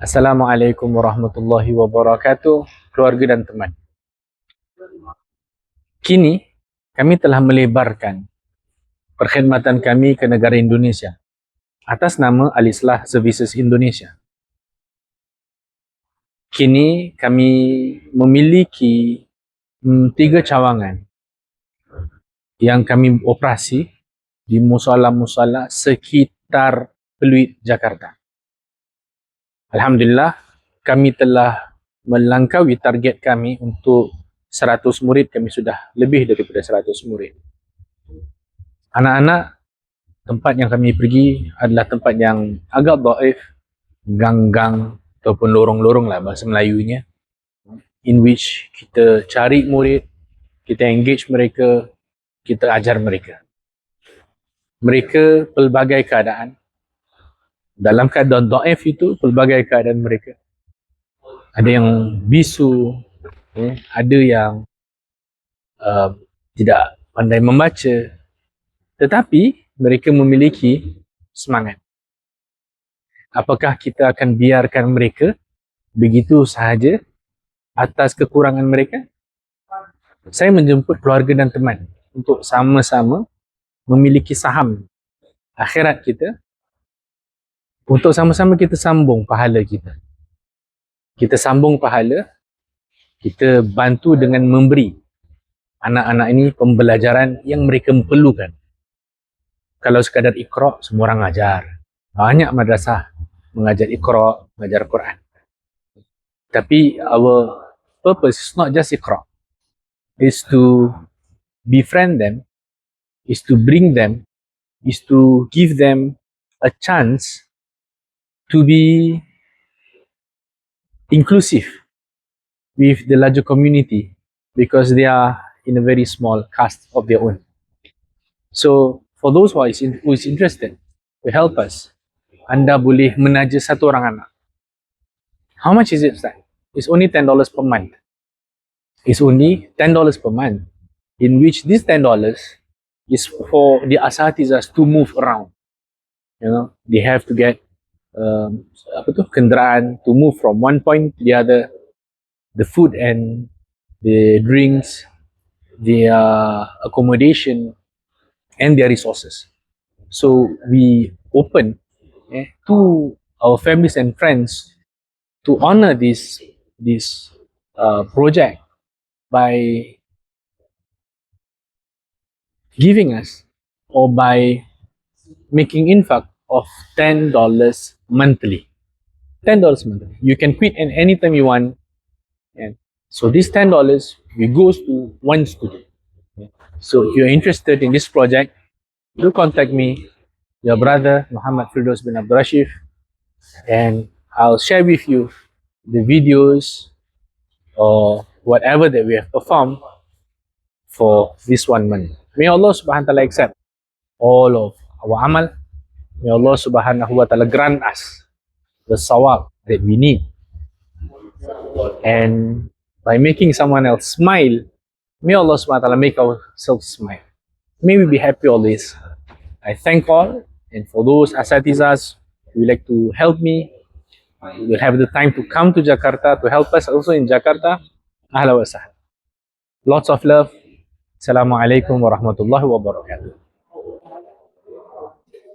Assalamualaikum warahmatullahi wabarakatuh, keluarga dan teman. Kini, kami telah melebarkan perkhidmatan kami ke negara Indonesia atas nama Al-Islah Services Indonesia. Kini, kami memiliki 3 cawangan yang kami operasi di musala-musala sekitar Peluit, Jakarta. Alhamdulillah, kami telah melangkaui target kami untuk 100 murid. Kami sudah lebih daripada 100 murid. Anak-anak, tempat yang kami pergi adalah tempat yang agak dhaif, gang-gang ataupun lorong-lorong lah bahasa Melayunya, in which kita cari murid, kita engage mereka, kita ajar mereka. Mereka pelbagai keadaan. Dalam keadaan dhaif itu, pelbagai keadaan mereka. Ada yang bisu, ada yang tidak pandai membaca, tetapi mereka memiliki semangat. Apakah kita akan biarkan mereka begitu sahaja atas kekurangan mereka? Saya menjemput keluarga dan teman untuk sama-sama memiliki saham akhirat kita, untuk sama-sama kita sambung pahala kita. Kita sambung pahala, kita bantu dengan memberi anak-anak ini pembelajaran yang mereka perlukan. Kalau sekadar Iqra', semua orang ajar. Banyak madrasah mengajar Iqra', mengajar Quran. Tapi our purpose is not just Iqra'. Is to befriend them, is to bring them, is to give them a chance to be inclusive with the larger community, because they are in a very small caste of their own. So for those who is interested to help us, anda boleh menaja satu orang anak. How much is it, Ustaz? It's only $10 per month. It's only $10 per month, in which this $10 is for the asatizahs to move around. You know, they have to get kenderaan to move from one point to the other, the food and the drinks, the accommodation and their resources. So we open to our families and friends to honor this project by giving us, or by making infaq of $10 monthly. $10 monthly. You can quit at any time you want. And so this $10 goes to one student. So if you're interested in this project, do contact me, your brother Muhammad Firdaus bin Abdul Rashid, and I'll share with you the videos or whatever that we have performed for this 1 month. May Allah subhanahu wa ta'ala accept all of our amal. May Allah subhanahu wa ta'ala grant us the sawab that we need. And by making someone else smile, may Allah subhanahu wa ta'ala make ourselves smile. May we be happy always. I thank all, and for those asatizahs who would like to help me, will have the time to come to Jakarta to help us also in Jakarta. Ahlan wa sahlan. Lots of love. Assalamualaikum warahmatullahi wabarakatuh.